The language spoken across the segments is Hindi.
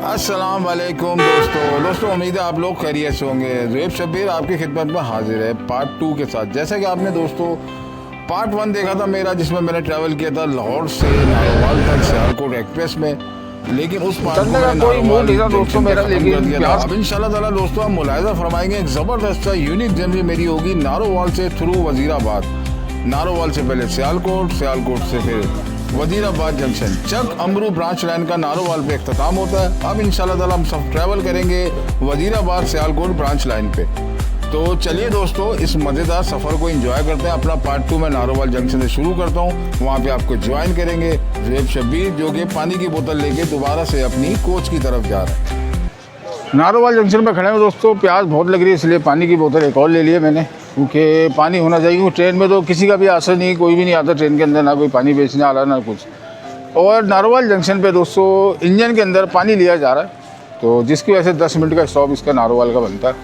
अस्सलाम वालेकुम दोस्तों उम्मीद है आप लोग खैरियत से होंगे। ज़ुएब शब्बीर आपकी खिदमत में हाजिर है पार्ट 2 के साथ। जैसा कि आपने दोस्तों पार्ट 1 देखा था मेरा, जिसमें मैंने ट्रैवल किया था लाहौर से नारोवाल तक सियालकोट एक्सप्रेस में, लेकिन उस पार्ट को कोई मूड नहीं था दोस्तों मेरा, लेकिन अब इंशाल्लाह ताला दोस्तों हम मुलाहिज़ा फरमाएंगे एक ज़बरदस्त यूनिक जर्नी मेरी होगी नारोवाल से थ्रू वजीराबाद। नारोवाल से पहले सियालकोट, सियालकोट से फिर वजीराबाद जंक्शन, चक अमरू ब्रांच लाइन का नारोवाल पे अख्ताम होता है। अब इंशाल्लाह ताला हम सब ट्रैवल करेंगे वजीराबाद सियालकोट ब्रांच लाइन पे। तो चलिए दोस्तों इस मज़ेदार सफ़र को एंजॉय करते हैं। अपना पार्ट 2 मैं नारोवाल जंक्शन से शुरू करता हूँ, वहाँ पे आपको ज्वाइन करेंगे ज़ुएब शब्बीर, जो कि पानी की बोतल लेके दोबारा से अपनी कोच की तरफ जा रहा है। नारोवाल जंक्शन पर खड़े हैं दोस्तों, प्यास बहुत लग रही है इसलिए पानी की बोतल एक और ले लिए मैंने, क्योंकि पानी होना चाहिए। क्योंकि ट्रेन में तो किसी का भी असर नहीं, कोई भी नहीं आता ट्रेन के अंदर, ना कोई पानी बेचने आ रहा ना कुछ। और नारोवाल जंक्शन पे दोस्तों इंजन के अंदर पानी लिया जा रहा है, तो जिसकी वजह से 10 मिनट का स्टॉप इसका नारोवाल का बनता है।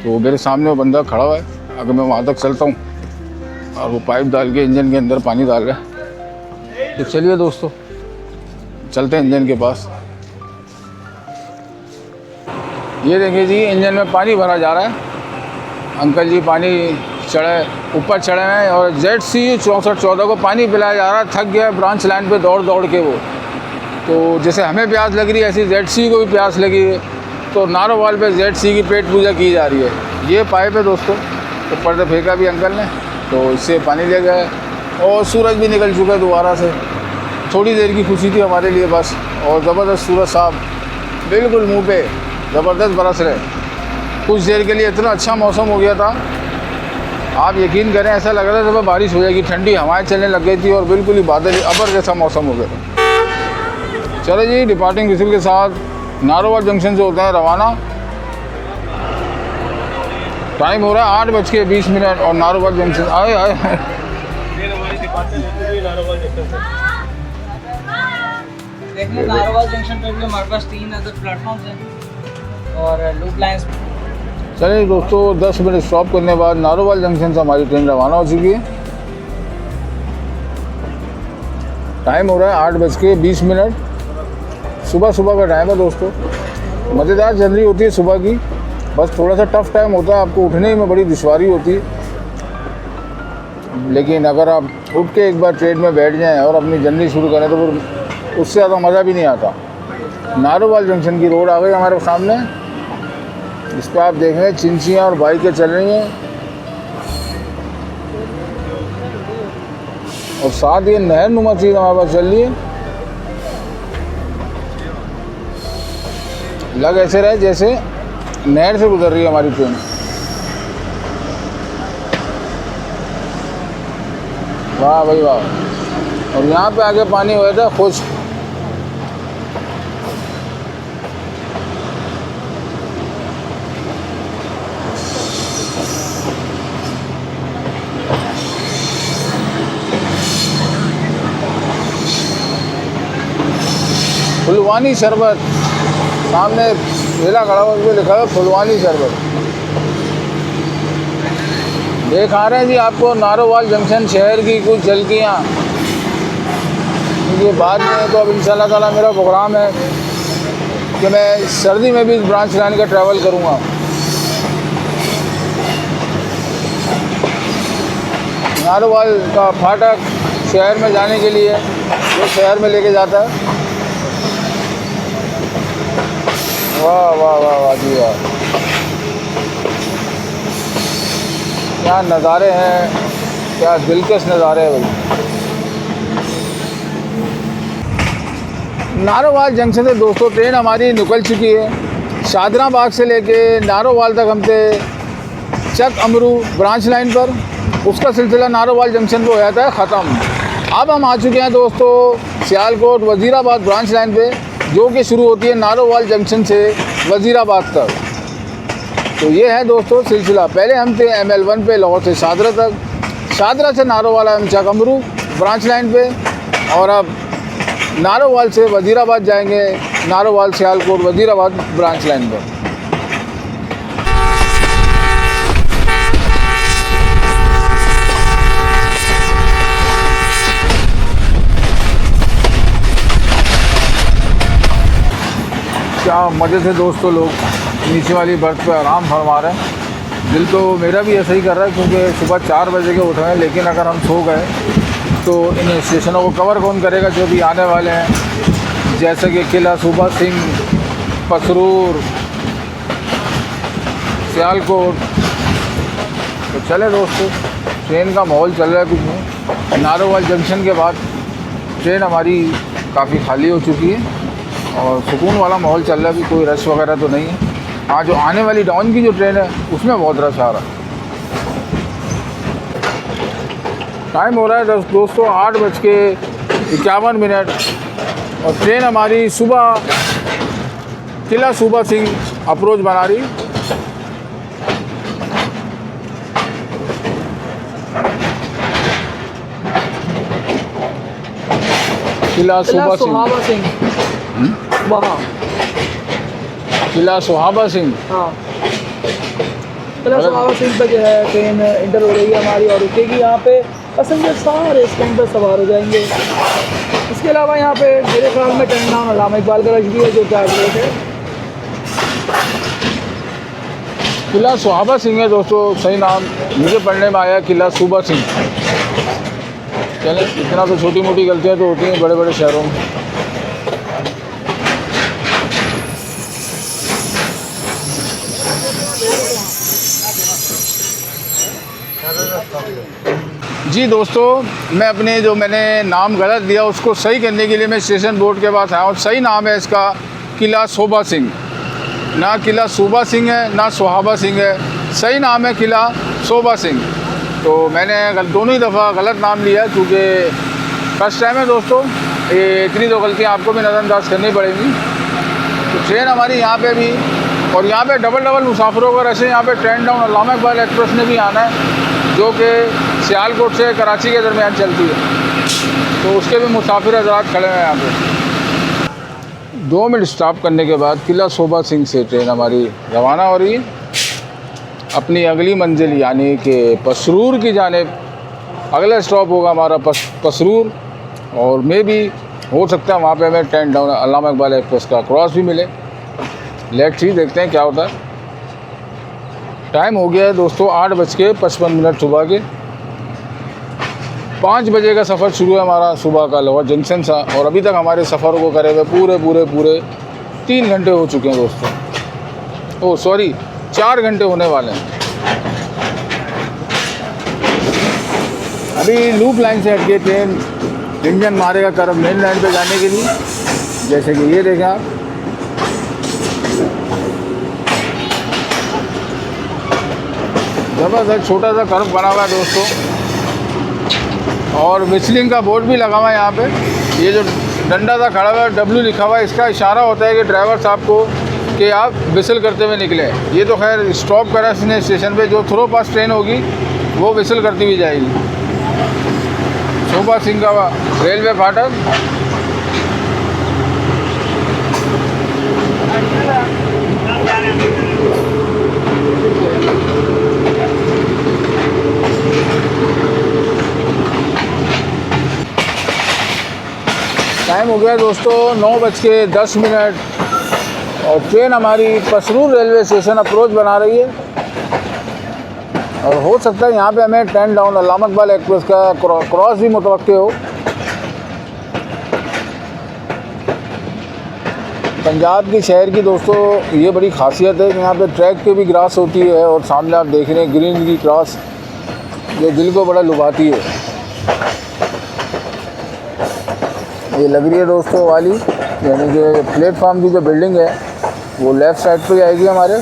तो मेरे सामने वो बंदा खड़ा हुआ है, अगर मैं वहाँ तक चलता हूँ और वो पाइप डाल के इंजन के अंदर पानी डाल रहा है। तो चलिए दोस्तों चलते हैं इंजन के पास। ये देखिए जी, इंजन में पानी भरा जा रहा है। अंकल जी पानी ऊपर चढ़े हैं और ZC 6414 को पानी पिलाया जा रहा है। थक गया ब्रांच लाइन पे दौड़ दौड़ के वो। तो जैसे हमें प्यास लग रही है ऐसी ZC को भी प्यास लगी है, तो नारोवाल पे ZC की पेट पूजा की जा रही है। ये पाइप है दोस्तों, ऊपर से फेंका भी अंकल ने, तो इससे पानी ले गए। और सूरज भी निकल चुका है दोबारा से। थोड़ी देर की खुशी थी हमारे लिए बस, और ज़बरदस्त सूरज साहब बिल्कुल मुँह पे ज़बरदस्त बरस रहे। कुछ देर के लिए इतना अच्छा मौसम हो गया था, आप यकीन करें ऐसा लग रहा था सुबह बारिश हो जाएगी। ठंडी हवाएं चलने लग गई थी और बिल्कुल ही बादल अबर जैसा मौसम हो गया था। चलो जी, डिपार्टिंग विसल के साथ नारोवाल जंक्शन से होते हैं रवाना। टाइम हो रहा है 8:20 और नारोवाल जंक्शन आए नारोवाल जंक्शन पर भी हमारे पास 3 अदर प्लेटफॉर्म्स हैं और लूप लाइन्स। चलिए दोस्तों 10 मिनट स्टॉप करने के बाद नारोवाल जंक्शन से हमारी ट्रेन रवाना हो चुकी है। टाइम हो रहा है 8:20। सुबह सुबह का टाइम है दोस्तों। मज़ेदार जर्नी होती है सुबह की, बस थोड़ा सा टफ टाइम होता है, आपको उठने में बड़ी दुश्वारी होती है। लेकिन अगर आप उठ के एक बार ट्रेन में बैठ जाएं और अपनी जर्नी शुरू करें तो फिर उससे ज़्यादा मज़ा भी नहीं आता। नारोवाल जंक्शन की रोड आ गई हमारे सामने, इस पर आप देख रहे हैं चिंचियाँ और बाइकें चल रही हैं, और साथ ही नहर नुमा चीज़ हमारे पास चल रही है। लग ऐसे रहे जैसे नहर से गुजर रही है हमारी ट्रेन। वाह भाई वाह। और यहाँ पे आगे पानी हुआ था खुश। फुलवानी शरबत, सामने ठेला खड़ा हुआ उसमें लिखा है फुलवानी शरबत। दिखा रहे हैं जी आपको नारोवाल जंक्शन शहर की कुछ झलकियाँ। ये बाद में तो अब इंशाल्लाह ताला मेरा प्रोग्राम है कि मैं सर्दी में भी इस ब्रांच लाइन का ट्रैवल करूँगा। नारोवाल का फाटक शहर में जाने के लिए जो शहर में लेके जाता है। वाह वाह वाह वाह जी वाह, क्या नज़ारे हैं, क्या दिलकश नज़ारे हैं भाई। नारोवाल जंक्शन से दोस्तों ट्रेन हमारी निकल चुकी है। शादराबाग से लेके नारोवाल तक हम थे चक अमरू ब्रांच लाइन पर। उसका सिलसिला नारोवाल जंक्शन पर हो जाता है ख़त्म। अब हम आ चुके हैं दोस्तों सियालकोट वजीराबाद ब्रांच लाइन पे, जो कि शुरू होती है नारोवाल जंक्शन से वजीराबाद तक। तो ये है दोस्तों सिलसिला। पहले हम थे ML1 पे लाहौर से शादरा तक, शादरा से नारोवाल हम चक अमरू ब्रांच लाइन पे, और अब नारोवाल से वजीराबाद जाएंगे, नारोवाल सियालकोट वजीराबाद ब्रांच लाइन पर। क्या मज़े से दोस्तों लोग नीचे वाली बर्थ पे आराम फरमा रहे हैं। दिल तो मेरा भी ऐसा ही कर रहा है क्योंकि सुबह 4 बजे के उठ रहे हैं, लेकिन अगर हम सो गए तो इन स्टेशनों को कवर कौन करेगा जो भी आने वाले हैं, जैसे कि किला सूबा सिंह, पसरूर, सियालकोट। तो चले दोस्तों, ट्रेन का माहौल चल रहा है कुछ नहीं। नारोवाल जंक्शन के बाद ट्रेन हमारी काफ़ी खाली हो चुकी है और सुकून वाला माहौल चल रहा है, भी कोई रश वगैरह तो नहीं है। हाँ, जो आने वाली डाउन की जो ट्रेन है उसमें बहुत रश आ रहा है। टाइम हो रहा है दोस्तों 8:51 और ट्रेन हमारी सुबह किला सूबा सिंह अप्रोच बना रही। किला सूबा सिंह, वहाँ किला सुहाबा सिंह। हाँ, किला सुहाबा सिंह पे जो है ट्रेन इंटर हो रही है हमारी और रुकेगी यहाँ पे। पैसेंजर सारे इस ट्रेन पर सवार हो जाएंगे। इसके अलावा यहाँ पे मेरे ख्याल में ट्रेन नाम अल्लामा इकबाल का रश भी है जो चार्ज रेट है। किला सुहाबा सिंह है दोस्तों, सही नाम मुझे पढ़ने में आया किला सूबा सिंह। चलें, इतना तो छोटी मोटी गलतियाँ तो होती हैं बड़े बड़े शहरों में। जी दोस्तों, मैं अपने जो मैंने नाम गलत दिया उसको सही करने के लिए मैं स्टेशन बोर्ड के पास आया हूँ। सही नाम है इसका किला सूबा सिंह, ना किला सूबा सिंह है ना सुहाबा सिंह है, सही नाम है किला सूबा सिंह। तो मैंने दोनों ही दफ़ा गलत नाम लिया क्योंकि फर्स्ट टाइम है दोस्तों, ये इतनी तो गलतियाँ आपको भी नज़रअंदाज करनी पड़ेंगी। तो ट्रेन हमारी यहाँ पे भी, और यहाँ पे डबल मुसाफिरों का रश है। यहाँ पे ट्रेन डाउन अल्लामा इकबाल एक्सप्रेस ने भी आना है जो कि सियालकोट से कराची के दरमियान चलती है, तो उसके भी मुसाफिर हज़रात खड़े हैं यहाँ पे। 2 मिनट स्टॉप करने के बाद किला सूबा सिंह से ट्रेन हमारी रवाना हो रही है अपनी अगली मंजिल यानी कि पसरूर की जानिब। अगला स्टॉप होगा हमारा पसरूर, और मे भी हो सकता है वहाँ पे हमें ट्रेन डाउन अल्लामा इकबाल एक्सप्रेस का क्रॉस भी मिले। लेट्स सी, देखते हैं क्या होता है। टाइम हो गया है दोस्तों 8:55 सुबह के। 5 बजे का सफ़र शुरू है हमारा सुबह का लाहौर जंक्शन से, और अभी तक हमारे सफ़र को करे हुए पूरे 3 घंटे हो चुके हैं दोस्तों। ओह सॉरी, 4 घंटे होने वाले हैं। अभी लूप लाइन से हट के ट्रेन इंजन मारेगा करब मेन लाइन पे जाने के लिए, जैसे कि ये देखें आप। ज़बरदस्त छोटा सा कर्व बना हुआ है दोस्तों, और विस्लिंग का बोर्ड भी लगा हुआ है यहाँ पे। ये जो डंडा सा खड़ा हुआ है W लिखा हुआ है, इसका इशारा होता है कि ड्राइवर साहब को कि आप विसल करते हुए निकले। ये तो खैर स्टॉप करा इसने स्टेशन पे, जो थ्रो पास ट्रेन होगी वो विसल करती हुई जाएगी। सूबा सिंह का रेलवे फाटक। टाइम हो गया दोस्तों 9:10 और ट्रेन हमारी पसरूर रेलवे स्टेशन अप्रोच बना रही है, और हो सकता है यहाँ पे हमें ट्रेन डाउन अल्लामा इकबाल एक्सप्रेस का क्रॉस भी मुतवक्के हो। पंजाब की शहर की दोस्तों ये बड़ी खासियत है कि यहाँ पे ट्रैक पे भी ग्रास होती है, और सामने आप देख रहे हैं ग्रीन की क्रॉस, जो दिल को बड़ा लुभाती है। ये लग रही है दोस्तों वाली, यानी कि प्लेटफार्म की जो बिल्डिंग है वो लेफ़्ट साइड पे आएगी हमारे।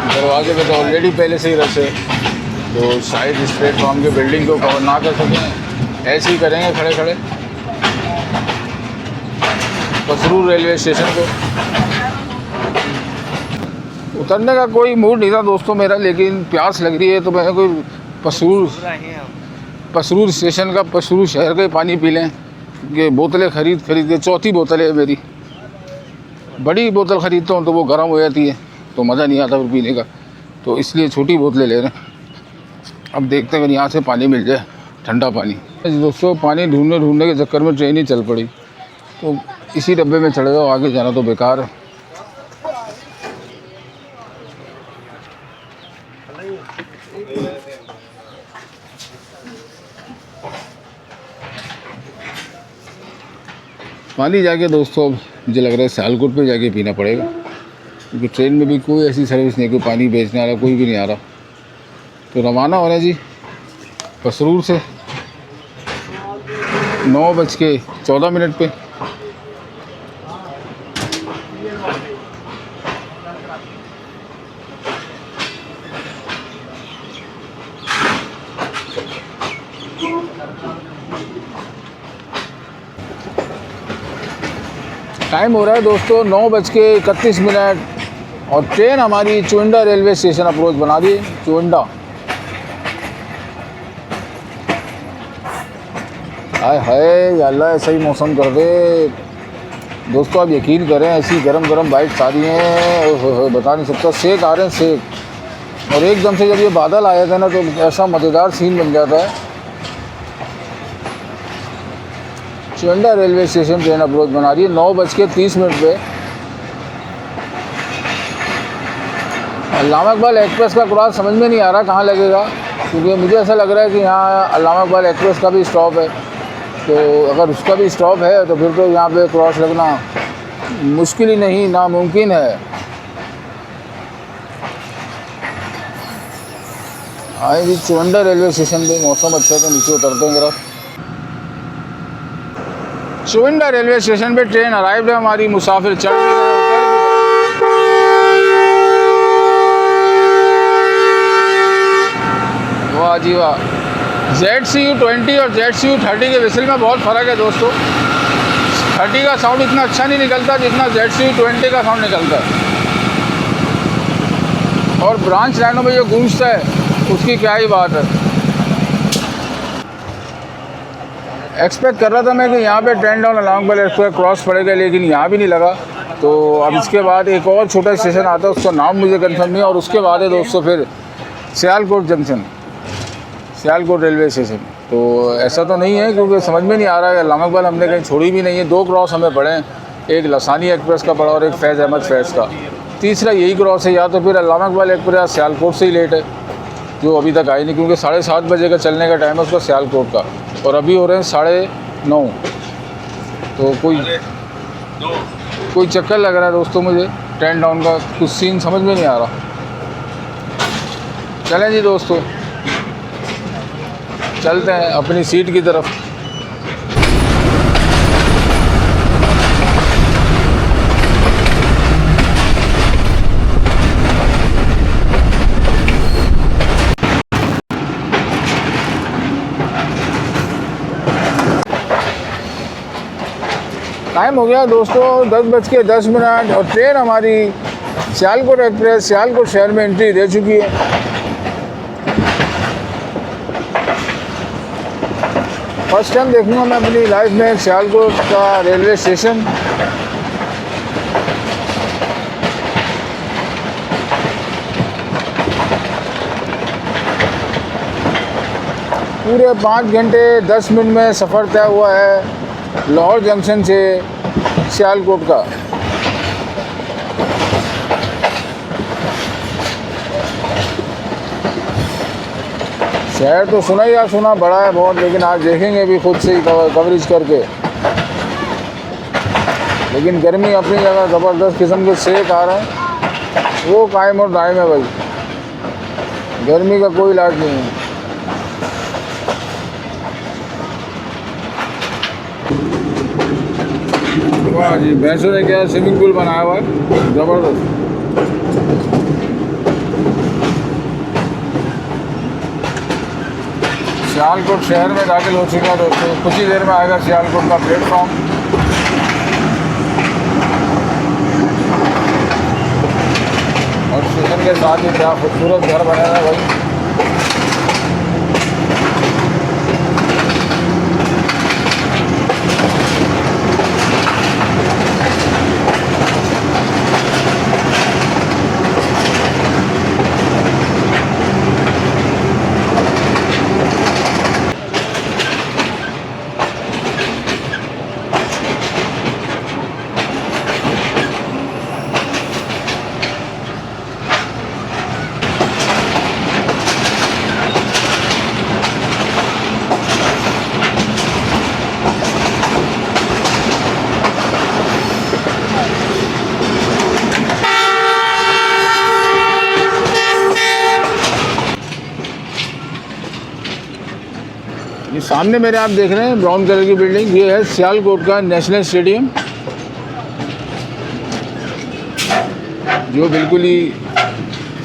दरवाजे पे तो ऑलरेडी पहले से ही रश है, तो शायद इस प्लेटफार्म के बिल्डिंग को कवर ना कर सकें, ऐसे ही करेंगे खड़े खड़े पसरूर रेलवे स्टेशन पे। उतरने का कोई मूड नहीं था दोस्तों मेरा, लेकिन प्यास लग रही है तो मैंने कोई पसरूर स्टेशन का, पसरूर शहर का पानी पी लें। ये बोतलें खरीद के 4थी बोतल है मेरी। बड़ी बोतल ख़रीदता हूँ तो वो गर्म हो जाती है, तो मज़ा नहीं आता फिर पीने का, तो इसलिए छोटी बोतलें ले रहे हैं। अब देखते हैं अगर यहाँ से पानी मिल जाए, ठंडा पानी। दोस्तों पानी ढूंढने ढूंढने के चक्कर में ट्रेन ही चल पड़ी, तो इसी डब्बे में चढ़े जाओ, आगे जाना तो बेकार है। पानी जाके दोस्तों अब मुझे लग रहा है सियालकोट पे जाके पीना पड़ेगा, क्योंकि ट्रेन में भी कोई ऐसी सर्विस नहीं, कोई पानी बेचने वाला कोई भी नहीं आ रहा। तो रवाना हो रहे हैं जी पसरूर से 9:14 पे। टाइम हो रहा है दोस्तों 9:31 और ट्रेन हमारी चुंडा रेलवे स्टेशन अप्रोच बना दी। चुंडा हाय हाय अल्लाह ऐसा ही मौसम कर दे दोस्तों। आप यकीन करें ऐसी गरम गरम बाइट्स आ रही हैं, बता नहीं सकता, सेक आ रहे हैं सेक। और एकदम से जब ये बादल आया था ना तो ऐसा मज़ेदार सीन बन जाता है। Chunda railway station train approach बना रही है 9:30 पे। अल्लामा इकबाल एक्सप्रेस का क्रॉस समझ में नहीं आ रहा कहाँ लगेगा, क्योंकि मुझे ऐसा लग रहा है कि यहाँ अल्लामा इकबाल एक्सप्रेस का भी स्टॉप है, तो अगर उसका भी स्टॉप है तो फिर तो यहाँ पे क्रॉस लगना मुश्किल ही नहीं नामुमकिन है। आए जी चुंडा रेलवे स्टेशन पे, मौसम अच्छा है तो नीचे उतरते हैं जरा। चुंडा रेलवे स्टेशन पे ट्रेन अराइव्ड है हमारी, मुसाफिर चढ़ भी रहे उतर भी रहे। वाह जी वाह। ZCU20 और ZCU30 के विसल में बहुत फ़र्क है दोस्तों। 30 का साउंड इतना अच्छा नहीं निकलता जितना ZCU20 का साउंड निकलता है, और ब्रांच लाइनों में जो गूंजता है उसकी क्या ही बात है। एक्सपेक्ट कर रहा था मैं कि यहाँ पे ट्रेन डाउन अल्लामा इकबाल एक्सप्रेस क्रॉस पड़ेगा, लेकिन यहाँ भी नहीं लगा। तो अब इसके बाद एक और छोटा स्टेशन आता है, उसका नाम मुझे कंफर्म नहीं है, और उसके बाद है दोस्तों फिर Sialkot junction, Sialkot railway station. तो ऐसा तो नहीं है, क्योंकि समझ में नहीं आ रहा है अल्लामा इकबाल हमने कहीं छोड़ी भी नहीं है। 2 क्रॉस हमें पड़े हैं, एक लसानी एक्सप्रेस का पड़ा और एक फैज़ अहमद फैज़ का। तीसरा यही क्रॉस है, या तो फिर अल्लामा इकबाल एक्सप्रेस सियालकोट से ही लेट है जो अभी तक आई नहीं, क्योंकि 7:30 बजे का चलने का टाइम है उसका सियालकोट का, और अभी हो रहे हैं 9:30। तो कोई चक्कर लग रहा है दोस्तों मुझे ट्रेन डाउन का, कुछ सीन समझ में नहीं आ रहा। चलें जी दोस्तों, चलते हैं अपनी सीट की तरफ। टाइम हो गया दोस्तों 10:10 और ट्रेन हमारी सियालकोट एक्सप्रेस सियालकोट शहर में एंट्री दे चुकी है। फर्स्ट टाइम देखूंगा मैं अपनी लाइफ में सियालकोट का रेलवे स्टेशन। पूरे 5 घंटे 10 मिनट में सफ़र तय हुआ है लाहौर जंक्शन से सियालकोट का। शहर तो सुना ही सुना बड़ा है बहुत, लेकिन आज देखेंगे भी खुद से ही कवरेज करके। लेकिन गर्मी अपनी जगह ज़बरदस्त किस्म के सेक आ रहे हैं, वो कायम और दायम है भाई, गर्मी का कोई इलाज नहीं है। वाह जी, भैंसों ने क्या स्विमिंग पूल बनाया हुआ है ज़बरदस्त। सियालकोट शहर में दाखिल हो चुका है दोस्तों, कुछ ही देर में आएगा सियालकोट का प्लेटफॉर्म। और स्टेशन के साथ ही क्या खूबसूरत घर बने हैं भाई। सामने मेरे आप देख रहे हैं ब्राउन कलर की बिल्डिंग, ये है सियालकोट का नेशनल स्टेडियम, जो बिल्कुल ही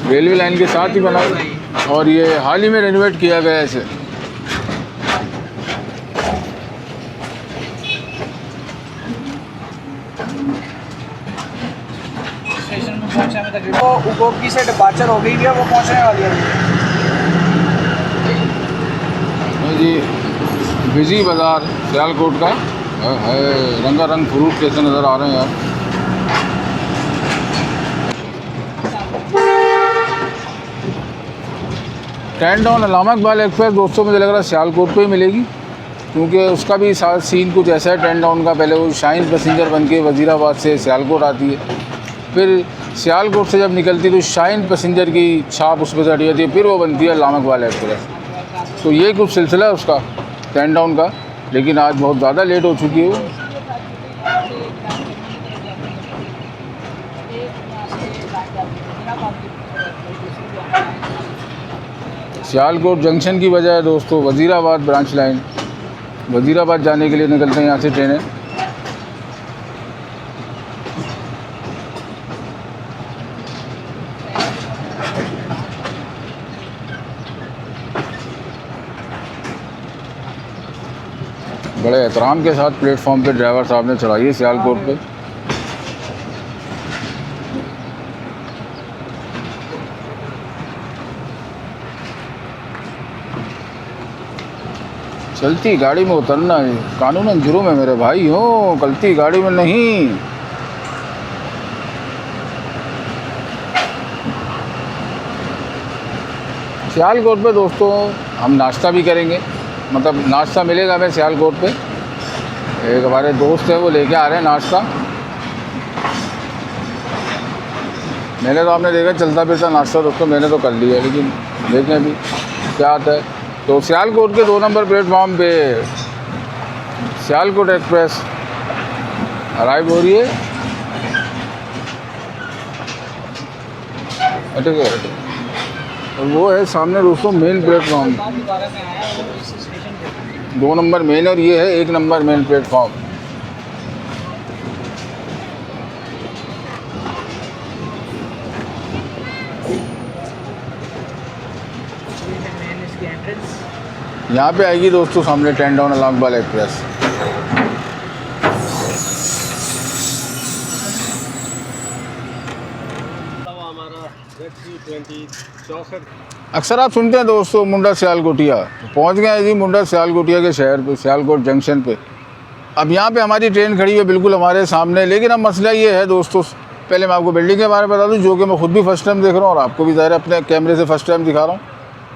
रेलवे लाइन के साथ ही बना है और ये हाल ही में रेनोवेट किया गया है इसे। स्टेशन में पहुंचा में तकरीबन वो उगोगी से डिपार्चर हो गई है, वो पहुंचने वाली है जी। बिजी बाज़ार सियालकोट का है, रंगारंग फ्रूट कैसे नज़र आ रहे हैं यार। टेन टाउन अल्लामा इकबाल एक्सप्रेस दोस्तों मुझे लग रहा है सियालकोट पे ही मिलेगी, क्योंकि उसका भी साथ सीन कुछ ऐसा है टेन टाउन का। पहले वो शाइन पैसेंजर बन के वज़ीराबाद से सियालकोट आती है, फिर सियालकोट से जब निकलती है तो शाइन पैसेंजर की छाप उस पर से हट जाती है, फिर वो बनती है अल्लामा इकबाल एक्सप्रेस। तो ये कुछ सिलसिला है उसका टेन टाउन का, लेकिन आज बहुत ज़्यादा लेट हो चुकी है वो। सियालकोट जंक्शन की वजह है दोस्तों वज़ीराबाद ब्रांच लाइन, वज़ीराबाद जाने के लिए निकलते हैं यहाँ से ट्रेनें। बड़े एहतराम के साथ प्लेटफॉर्म पे ड्राइवर साहब ने चलाई है सियालकोट पे। चलती गाड़ी में उतरना है कानूनन जुर्म है मेरे भाई हो, चलती गाड़ी में नहीं। सियालकोट पे दोस्तों हम नाश्ता भी करेंगे, मतलब नाश्ता मिलेगा हमें सियालकोट पे। एक हमारे दोस्त है वो लेके आ रहे हैं नाश्ता। मैंने तो आपने देखा चलता फिरता नाश्ता दोस्तों मैंने तो कर लिया, लेकिन देखें अभी क्या आता है। तो सियालकोट के 2 नंबर प्लेटफॉर्म पे सियालकोट एक्सप्रेस अराइव हो रही है। और वो है सामने दोस्तों मेन प्लेटफॉर्म, 2 नंबर मेन और ये है 1 नंबर मेन प्लेटफॉर्म। यहाँ पे आएगी दोस्तों सामने टेन टाउन अल्लामा इकबाल एक्सप्रेस। अक्सर आप सुनते हैं दोस्तों मुंडा सियालकोटिया, पहुँच गए हैं जी मुंडा सियालकोटिया के शहर पे, सियालकोट जंक्शन पे। अब यहाँ पे हमारी ट्रेन खड़ी है बिल्कुल हमारे सामने, लेकिन अब मसला ये है दोस्तों, पहले मैं आपको बिल्डिंग के बारे में बता दूँ जो कि मैं खुद भी फर्स्ट टाइम देख रहा हूँ और आपको भी ज़ाहिर अपने कैमरे से फर्स्ट टाइम दिखा रहा हूँ।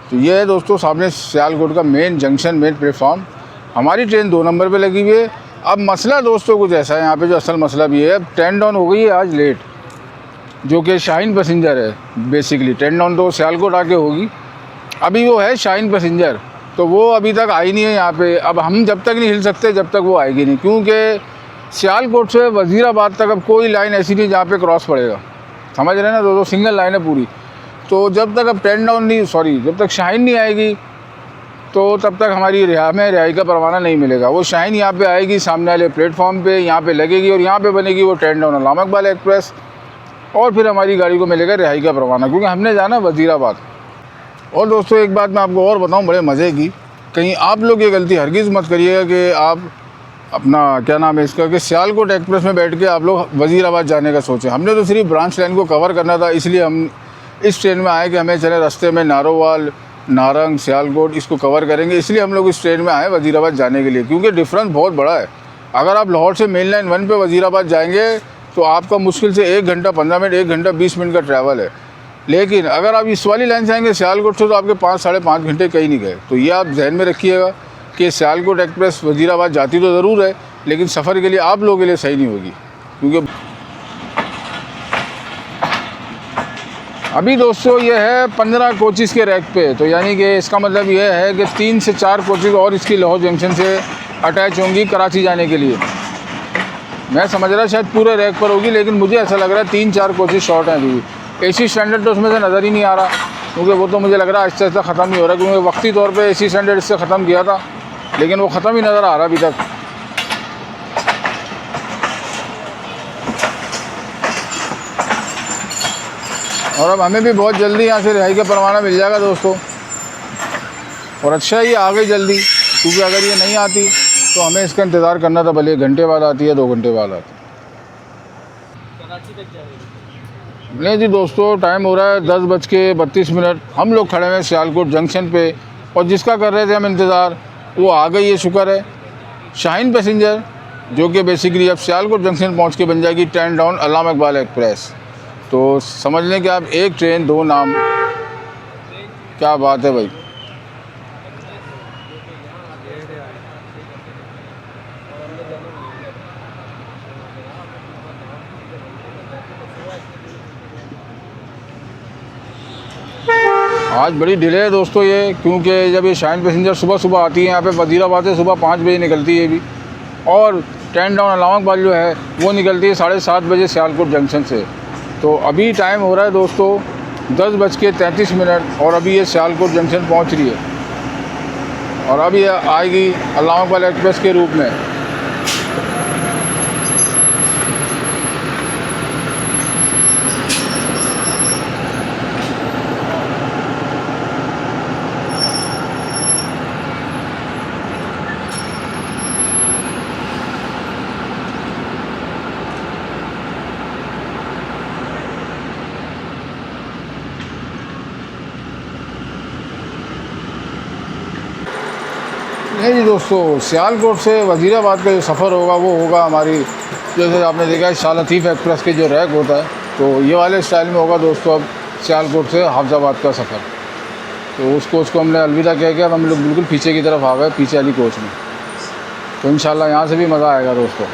तो ये है दोस्तों सामने सियालकोट का मेन जंक्शन, मेन प्लेटफॉर्म। हमारी ट्रेन 2 नंबर पे लगी हुई है। अब मसला दोस्तों कुछ ऐसा है यहाँ पे, जो असल मसला भी है, अब टेन टाउन हो गई है आज लेट, जो कि शाइन पैसेंजर है बेसिकली। टेन टाउन तो सियालकोट आके होगी, अभी वो है शाइन पैसेंजर, तो वो अभी तक आई नहीं है यहाँ पे। अब हम जब तक नहीं हिल सकते जब तक वो आएगी नहीं, क्योंकि सियालकोट से वज़ीराबाद तक अब कोई लाइन ऐसी नहीं जहाँ पे क्रॉस पड़ेगा, समझ रहे हैं ना दोस्तों, सिंगल लाइन है पूरी। तो जब तक अब टेन टाउन नहीं, सॉरी, जब तक शाइन नहीं आएगी तो तब तक हमें रिहाई का परवाना नहीं मिलेगा। वो शाइन यहाँ पे आएगी सामने वाले प्लेटफॉर्म पे, यहाँ पे लगेगी और यहाँ पे बनेगी वो टेन टाउन अल्लामा इकबाल एक्सप्रेस, और फिर हमारी गाड़ी को मिलेगा रिहाई का परवाना, क्योंकि हमने जाना वज़ीराबाद। और दोस्तों एक बात मैं आपको और बताऊँ बड़े मज़े की, कहीं आप लोग ये गलती हरगिज़ मत करिएगा कि आप अपना क्या नाम है इसका, कि सियालकोट एक्सप्रेस में बैठ के आप लोग वज़ीराबाद जाने का सोचें। हमने तो सिर्फ ब्रांच लाइन को कवर करना था, इसलिए हम इस ट्रेन में आए कि हमें चले रास्ते में नारोवाल, नारंग, सियालकोट इसको कवर करेंगे, इसलिए हम लोग इस ट्रेन में आए वज़ीराबाद जाने के लिए, क्योंकि डिफरेंस बहुत बड़ा है। अगर आप लाहौर से मेन लाइन 1 पे वज़ीराबाद जाएंगे तो आपका मुश्किल से 1 घंटा 15 मिनट, 1 घंटा 20 मिनट का ट्रैवल है। लेकिन अगर आप इस वाली लाइन से आएंगे सियालकोट से तो आपके 5 साढ़े 5 घंटे कहीं नहीं गए। तो ये आप जहन में रखिएगा कि सियालकोट एक्सप्रेस वज़ीराबाद जाती तो ज़रूर है, लेकिन सफ़र के लिए आप लोगों के लिए सही नहीं होगी, क्योंकि अभी दोस्तों ये है 15 कोचेस के रैक पे। तो यानी कि इसका मतलब ये है कि 3 से 4 कोचेस और इसकी लाहौर जंक्शन से अटैच होंगी कराची जाने के लिए। मैं समझ रहा शायद पूरे रैक पर होगी, लेकिन मुझे ऐसा लग रहा है 3-4 कोचेस शॉर्ट हैं अभी। एसी स्टैंडर्ड तो उसमें से नज़र ही नहीं आ रहा, क्योंकि वो तो मुझे लग रहा है आहिस्ता आहिस्ता ख़त्म ही हो रहा है, क्योंकि वक्ती तौर पे एसी स्टैंडर्ड इससे ख़त्म किया था। लेकिन वो ख़त्म ही नज़र आ रहा अभी तक। और अब हमें भी बहुत जल्दी यहाँ से रिहाई का परवाना मिल जाएगा दोस्तों, और अच्छा ही आ गई जल्दी, क्योंकि अगर ये नहीं आती तो हमें इसका इंतज़ार करना था, भले 1 घंटे बाद आती है 2 घंटे बाद आती है। नहीं जी दोस्तों, टाइम हो रहा है 10:32। हम लोग खड़े हैं सियालकोट जंक्शन पे, और जिसका कर रहे थे हम इंतज़ार वो आ गई है, शुक्र है। शाहीन पैसेंजर, जो कि बेसिकली अब सियालकोट जंक्शन पहुंच के बन जाएगी टर्न डाउन अल्लामा इकबाल एक्सप्रेस। तो समझ लें कि आप एक ट्रेन 2 नाम, क्या बात है भाई। आज बड़ी डिले है दोस्तों ये, क्योंकि जब ये शाहीन पैसेंजर सुबह सुबह आती है यहाँ पे वज़ीराबाद से, सुबह 5 बजे निकलती है भी, और टर्न डाउन अल्लामा इकबाल जो है वो निकलती है 7:30 बजे सियालकोट जंक्शन से। तो अभी टाइम हो रहा है दोस्तों 10:33, और अभी ये सियालकोट जंक्शन पहुँच रही है, और अभी आएगी अल्लामा इकबाल एक्सप्रेस के रूप में। नहीं जी दोस्तों, सियालकोट से वज़ीराबाद का जो सफ़र होगा वो होगा हमारी, जैसे आपने देखा है शाह लतीफ़ एक्सप्रेस के जो रैक होता है, तो ये वाले स्टाइल में होगा दोस्तों अब सियालकोट से हाफिज़ाबाद का सफ़र। तो उस कोच को हमने अलविदा कह के अब हम लोग बिल्कुल पीछे की तरफ आ गए, पीछे वाली कोच में। तो इंशाल्लाह यहाँ से भी मज़ा आएगा दोस्तों।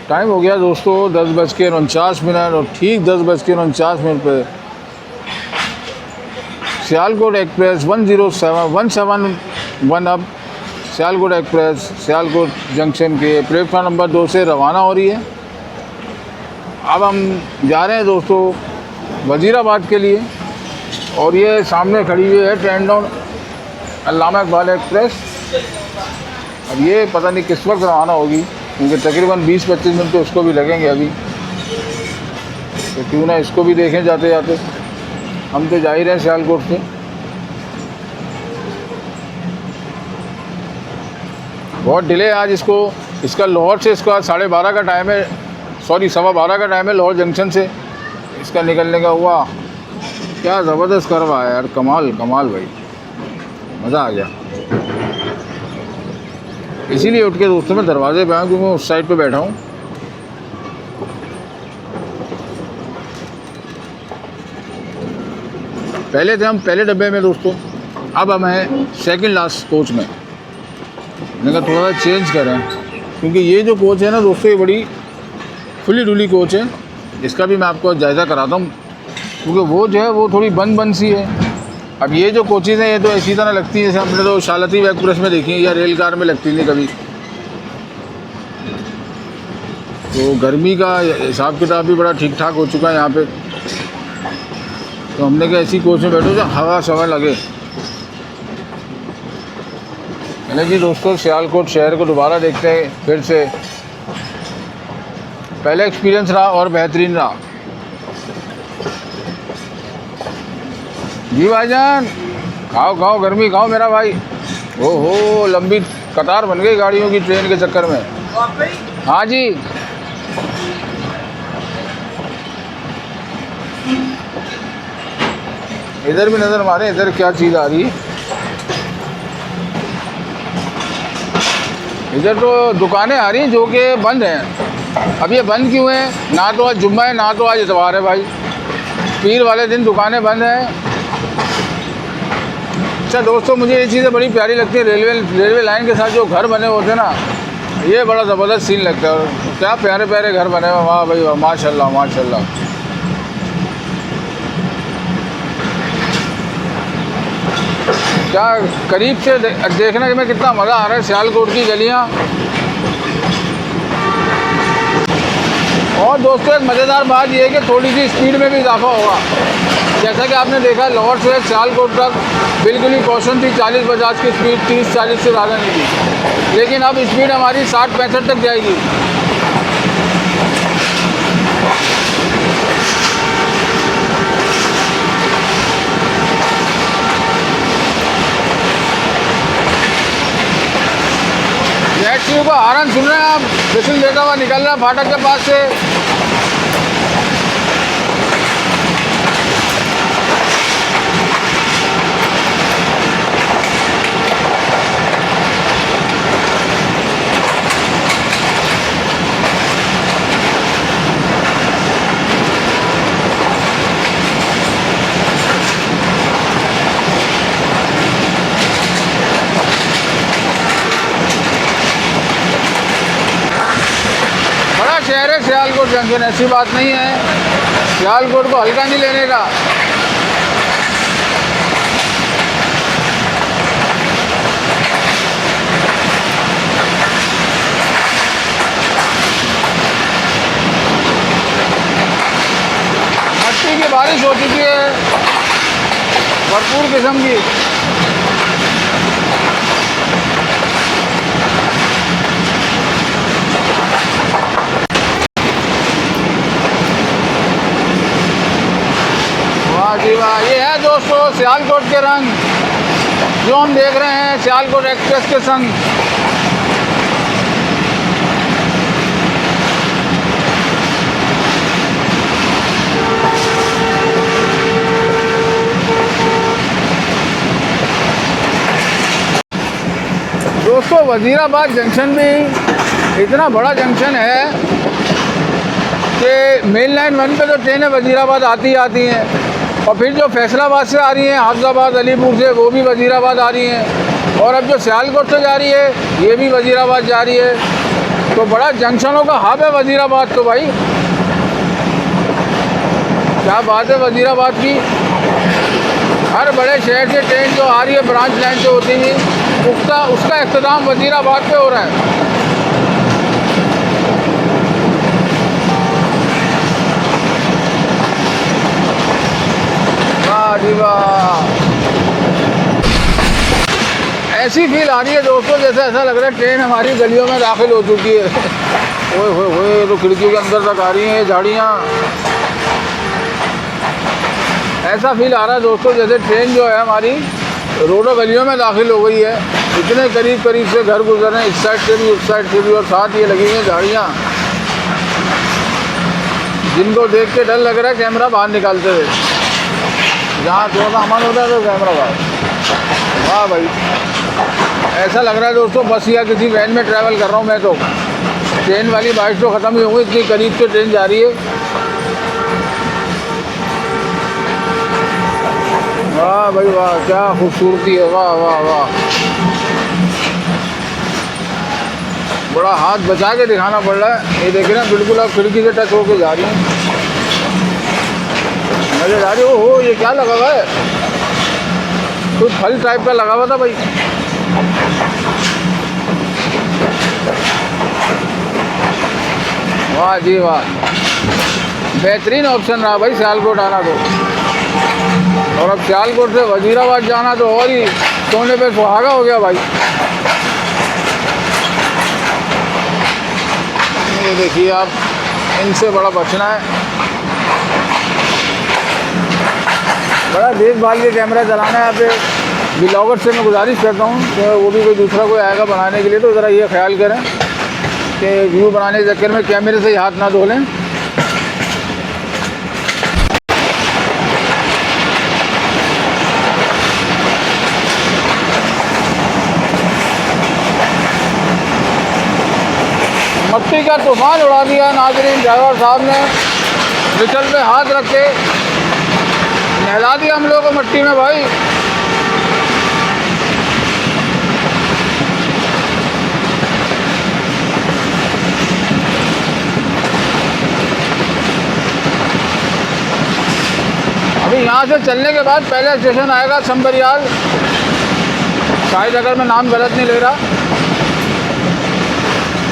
टाइम हो गया दोस्तों 10:49, और ठीक 10:49 पे सियालकोट एक्सप्रेस 171 अब सियालकोट एक्सप्रेस सियालकोट जंक्शन के प्लेटफार्म नंबर 2 से रवाना हो रही है। अब हम जा रहे हैं दोस्तों वज़ीराबाद के लिए, और ये सामने खड़ी हुई है टर्न डाउन अल्लामा इकबाल एक्सप्रेस। अब ये पता नहीं किस वक्त रवाना होगी, क्योंकि तकरीबन 20-25 मिनट तो उसको भी लगेंगे अभी, तो क्यों ना इसको भी देखें जाते जाते। हम तो जा ही रहे हैं सियालकोट से। बहुत डिले है आज इसको, इसका लाहौर से इसका 12:30 का टाइम है, सॉरी 12:15 का टाइम है लाहौर जंक्शन से इसका निकलने का हुआ। क्या ज़बरदस्त करवा है यार, कमाल कमाल भाई, मज़ा आ गया। इसीलिए उठ के दोस्तों मैं दरवाजे पे आया, क्योंकि मैं उस साइड पे बैठा हूँ। पहले थे हम पहले डब्बे में दोस्तों, अब हम हैं सेकंड लास्ट कोच में। मैंने कहा थोड़ा सा चेंज करें, क्योंकि ये जो कोच है ना दोस्तों, ये बड़ी फुली डुली कोच है। इसका भी मैं आपको जायज़ा कराता हूँ, क्योंकि वो जो है वो थोड़ी बंद सी है। अब ये जो कोचेज़ हैं ये तो इसी तरह लगती हैं जैसे हमने तो शाह लतीफ़ एक्सप्रेस में देखी है, या रेल कार में लगती नहीं कभी। तो गर्मी का हिसाब किताब भी बड़ा ठीक ठाक हो चुका है यहाँ पे, तो हमने कहा ऐसी कोच में बैठो जो हवा शवा लगे। मैंने जी दोस्तों सियालकोट शहर को दोबारा देखते हैं फिर से। पहले एक्सपीरियंस रहा और बेहतरीन रहा। जी भाईजान, खाओ खाओ गर्मी खाओ मेरा भाई। ओहो, लंबी कतार बन गई गाड़ियों की ट्रेन के चक्कर में। हाँ जी, इधर भी नज़र मारे, इधर क्या चीज़ आ रही है। इधर तो दुकानें आ रही हैं जो कि बंद हैं। अब ये बंद क्यों हैं? ना तो आज जुम्मा है ना तो आज इतवार है भाई। पीर वाले दिन दुकानें बंद हैं। अच्छा दोस्तों, मुझे ये चीज़ें बड़ी प्यारी लगती है। रेलवे लाइन के साथ जो घर बने होते हैं ना, ये बड़ा ज़बरदस्त सीन लगता है। क्या प्यारे प्यारे घर बने हुए, वाह भाई वाह, माशाल्लाह माशाल्लाह। क्या करीब से देखने में कितना मज़ा आ रहा है सियालकोट की गलियाँ। और दोस्तों एक मज़ेदार बात यह है कि थोड़ी सी स्पीड में भी इजाफा होगा। जैसा कि आपने देखा लाहौर से सियालकोट तक बिल्कुल ही कॉशन थी, 40-50 की स्पीड, 30-40 से ज़्यादा नहीं थी। लेकिन अब स्पीड हमारी 60-65 तक जाएगी। जेट का हॉर्न सुन रहे हैं आप, विसिल देता हुआ निकल रहा है फाटक के पास से। शहर है सियालकोट जंक्शन, ऐसी बात नहीं है, सियालकोट को हल्का नहीं लेने का। मट्टी की बारिश हो चुकी है भरपूर किस्म की। जी वाह, ये है दोस्तों सियालकोट के रंग जो हम देख रहे हैं सियालकोट एक्सप्रेस के संग। दोस्तों वजीराबाद जंक्शन भी इतना बड़ा जंक्शन है कि मेन लाइन 1 पे तो ट्रेनें वजीराबाद आती हैं, और फिर जो फैसलाबाद से आ रही हैं, हाफिजाबाद, अलीपुर से, वो भी वजीराबाद आ रही हैं, और अब जो सियालकोट से जा रही है ये भी वजीराबाद जा रही है। तो बड़ा जंक्शनों का हब है वजीराबाद तो भाई, क्या बात है वजीराबाद की। हर बड़े शहर से ट्रेन जो आ रही है ब्रांच लाइन से होती हुई, उसका इख्तिताम वजीराबाद पे हो रहा है। जी वाह, ऐसी फील आ रही है दोस्तों जैसे ऐसा लग रहा है ट्रेन हमारी गलियों में दाखिल हो चुकी है। ओए होए होए, तो खिड़कियों के अंदर तक आ रही हैं झाड़ियाँ। ऐसा फील आ रहा है दोस्तों जैसे ट्रेन जो है हमारी रोडों गलियों में दाखिल हो गई है। इतने करीब करीब से घर गुजर रहे हैं, इस साइड से भी उस साइड से भी, और साथ ये लगी हुई हैं झाड़ियाँ जिनको देख के डर लग रहा है कैमरा बाहर निकालते हुए। जहाँ थोड़ा सा अमन होता है तो कैमरा बाहर। वाह भाई, ऐसा लग रहा है दोस्तों बस या किसी वैन में ट्रैवल कर रहा हूँ मैं तो। ट्रेन वाली बारिश तो ख़त्म ही हो गई, इतनी करीब से ट्रेन जा रही है। वाह भाई वाह, क्या खूबसूरती है, वाह वाह वाह। बड़ा हाथ बचा के दिखाना पड़ रहा है। ये देख रहे हैं बिल्कुल अब खिड़की से टच होके जा रही हैं। नजर आ रही हो ये क्या लगा हुआ है, कुछ फल टाइप का लगा हुआ था भाई। वाह जी वाह, बेहतरीन ऑप्शन रहा भाई सियालकोट आना तो। और अब सियालकोट से वजीराबाद जाना तो और ही सोने पे सुहागा हो गया भाई। ये देखिए आप, इनसे बड़ा बचना है, बड़ा देखभाल के कैमरा चलाना है यहाँ पे। ब्लॉगर से मैं गुजारिश करता हूँ कि वो भी कोई दूसरा कोई आएगा बनाने के लिए तो ज़रा ये ख्याल करें कि व्यू बनाने के चक्कर में कैमरे से ही हाथ ना धो लें। मट्टी का तूफान उड़ा दिया नाज़रीन, ड्राइवर साहब ने विचल पे हाथ रख के नहला दिया हम लोग को मट्टी में भाई। अभी यहाँ से चलने के बाद पहले स्टेशन आएगा संबरियाल, शायद अगर मैं नाम गलत नहीं ले रहा।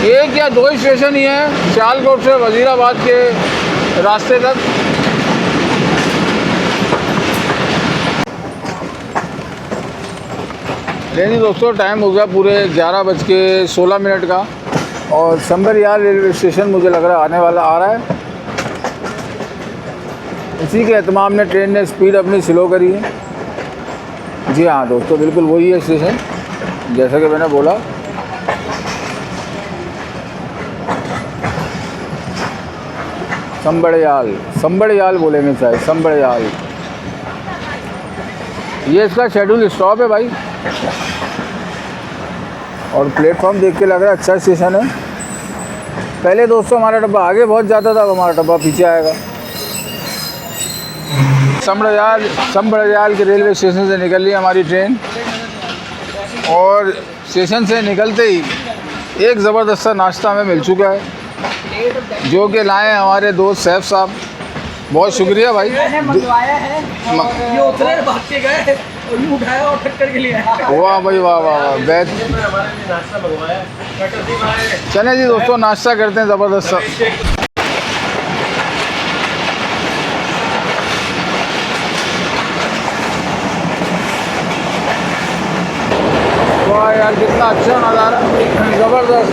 एक या दो ही स्टेशन ही हैं सियालकोट से वजीराबाद के रास्ते तक। नहीं दोस्तों, टाइम हो गया पूरे 11:16 का और संबरियाल रेलवे स्टेशन मुझे लग रहा है आ रहा है। इसी के एहतमाम में ट्रेन ने स्पीड अपनी स्लो करी है। जी हाँ दोस्तों, बिल्कुल वही है स्टेशन जैसा कि मैंने बोला। संबड़ियाल बोलेंगे शायद, संबड़ियाल। ये इसका शेड्यूल स्टॉप है भाई। और प्लेटफॉर्म देख के लग रहा है अच्छा स्टेशन है। पहले दोस्तों हमारा डब्बा आगे बहुत जाता था, अब हमारा डब्बा पीछे आएगा। संबड़ियाल के रेलवे स्टेशन से निकल रही हमारी ट्रेन और स्टेशन से निकलते ही एक ज़बरदस्त सा नाश्ता हमें मिल चुका है जो कि लाए हैं हमारे दोस्त सैफ साहब। बहुत शुक्रिया भाई। मंगवाया है ये उतरे भाग के गए और यूं उठाया और ठक्कर के लिए आया। वाह भाई वाह वाह वाह, बेहद। चले जी दोस्तों, नाश्ता करते हैं ज़बरदस्त सा। वाह यार, कितना अच्छा नज़ारा, ज़बरदस्त।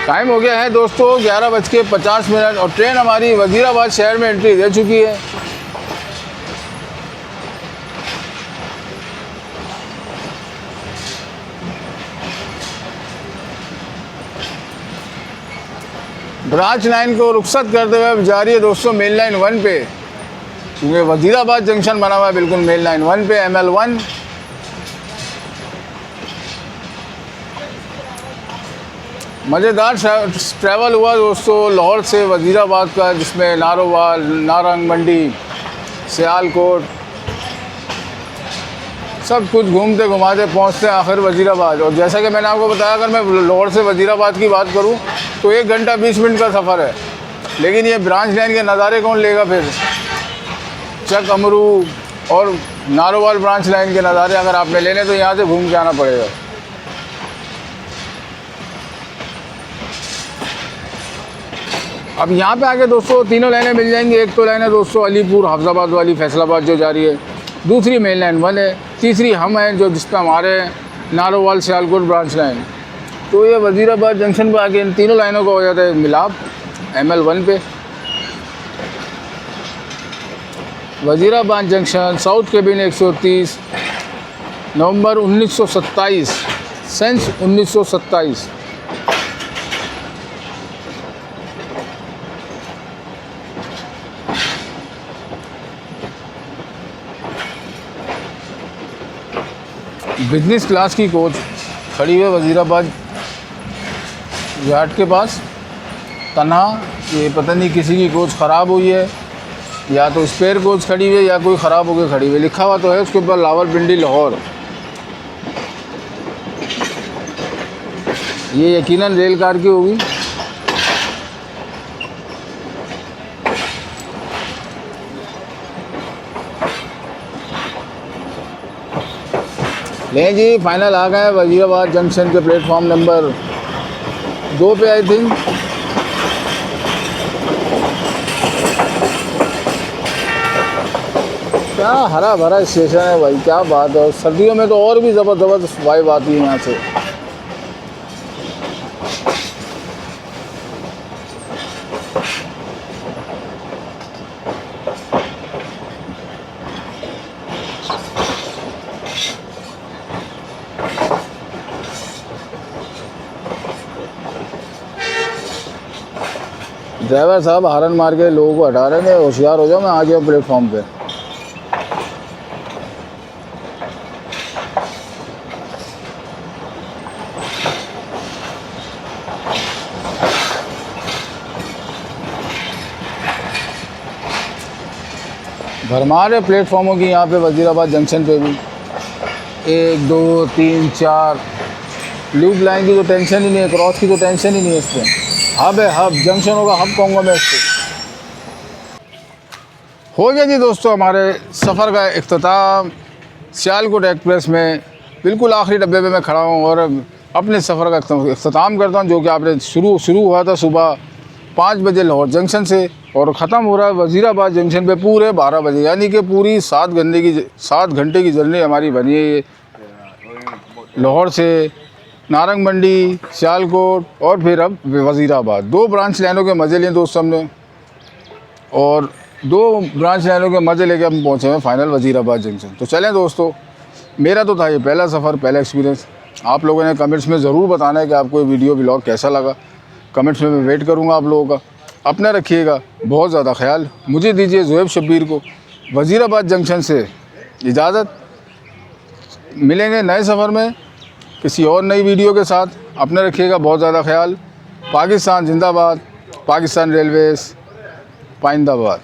टाइम हो गया है दोस्तों 11:50 और ट्रेन हमारी वज़ीराबाद शहर में एंट्री दे चुकी है। ब्रांच लाइन को रुखसत करते हुए अब जा रही है दोस्तों मेन लाइन 1 पे, क्योंकि वज़ीराबाद जंक्शन बना हुआ है बिल्कुल मेन लाइन 1 पे, ML1। मज़ेदार ट्रैवल हुआ दोस्तों लाहौर से वज़ीराबाद का, जिसमें नारोवाल, नारंग मंडी, सियालकोट सब कुछ घूमते घुमाते पहुंचते आखिर वज़ीराबाद। और जैसा कि मैंने आपको बताया, अगर मैं लाहौर से वज़ीराबाद की बात करूं तो 1 घंटा 20 मिनट का सफ़र है, लेकिन ये ब्रांच लाइन के नज़ारे कौन लेगा फिर। चक अमरू और नारोवाल ब्रांच लाइन के नज़ारे अगर आपने लेने तो यहाँ से घूम के आना पड़ेगा। अब यहाँ पे आके दोस्तों तीनों लाइनें मिल जाएंगी। एक तो लाइन है दोस्तों अलीपुर हाफजाबाद वाली, फैसलाबाद जो जा रही है। दूसरी मेन लाइन 1 है। तीसरी हम हैं जो जिस पर हमारे नारोवाल सियालकोट ब्रांच लाइन। तो ये वज़ीराबाद जंक्शन पर आके इन तीनों लाइनों का हो जाता है मिलाप ML1 पे। वज़ीराबाद जंक्शन, साउथ केबिन 130, नवंबर 1927, सेंस 1927। बिजनेस क्लास की कोच खड़ी है वज़ीराबाद यार्ड के पास तन्हा। ये पता नहीं किसी की कोच ख़राब हुई है या तो स्पेयर कोच खड़ी हुई है या कोई ख़राब होकर खड़ी हुई है। लिखा हुआ तो है उसके ऊपर रावलपिंडी लाहौर। ये यकीनन रेल कार की होगी। ले जी, फाइनल आ गए वज़ीराबाद जंक्शन के प्लेटफॉर्म नंबर 2 पे आई थिंक। क्या हरा भरा स्टेशन है भाई, क्या बात है। सर्दियों में तो और भी ज़बरदस्त वाइब आती है यहाँ से। ड्राइवर साहब हारन मार के लोगों को हटा रहे हैं। होशियार हो जाओ, मैं आ गया प्लेटफॉर्म पे। भरमार है प्लेटफॉर्मों की यहाँ पे वज़ीराबाद जंक्शन पे भी। 1 2 3 4 लूप लाइन की तो टेंशन ही नहीं है, क्रॉस की तो टेंशन ही नहीं है। इस पर हब है, हब जंक्शनों का हब कहूँगा मैं इसको। हो गया जी दोस्तों हमारे सफ़र का इख्तिताम सियालकोट एक्सप्रेस में। बिल्कुल आखिरी डब्बे पे मैं खड़ा हूँ और अपने सफ़र का इख्तिताम करता हूँ, जो कि आपने शुरू हुआ था सुबह 5 बजे लाहौर जंक्शन से और ख़त्म हो रहा है वज़ीराबाद जंक्शन पे पूरे 12 बजे, यानी कि पूरी 7 घंटे की जर्नी हमारी बनी है ये। लाहौर से नारंग मंडी, सियालकोट और फिर अब वज़ीराबाद। 2 ब्रांच लाइनों के मज़े लिए दोस्त हमने, और 2 ब्रांच लाइनों के मज़े लेके हम पहुँचे हैं फाइनल वज़ीराबाद जंक्शन। तो चलें दोस्तों, मेरा तो था ये पहला सफ़र, पहला एक्सपीरियंस। आप लोगों ने कमेंट्स में ज़रूर बताना है कि आपको ये वीडियो व्लॉग कैसा लगा। कमेंट्स में मैं वेट करूँगा आप लोगों का। अपना रखिएगा बहुत ज़्यादा ख्याल। मुझे दीजिए ज़ुहैब शब्बीर को वज़ीराबाद जंक्शन से इजाज़त। मिलेंगे नए सफ़र में किसी और नई वीडियो के साथ। अपना रखिएगा बहुत ज़्यादा ख्याल। पाकिस्तान जिंदाबाद, पाकिस्तान रेलवेज़ पाइंदाबाद।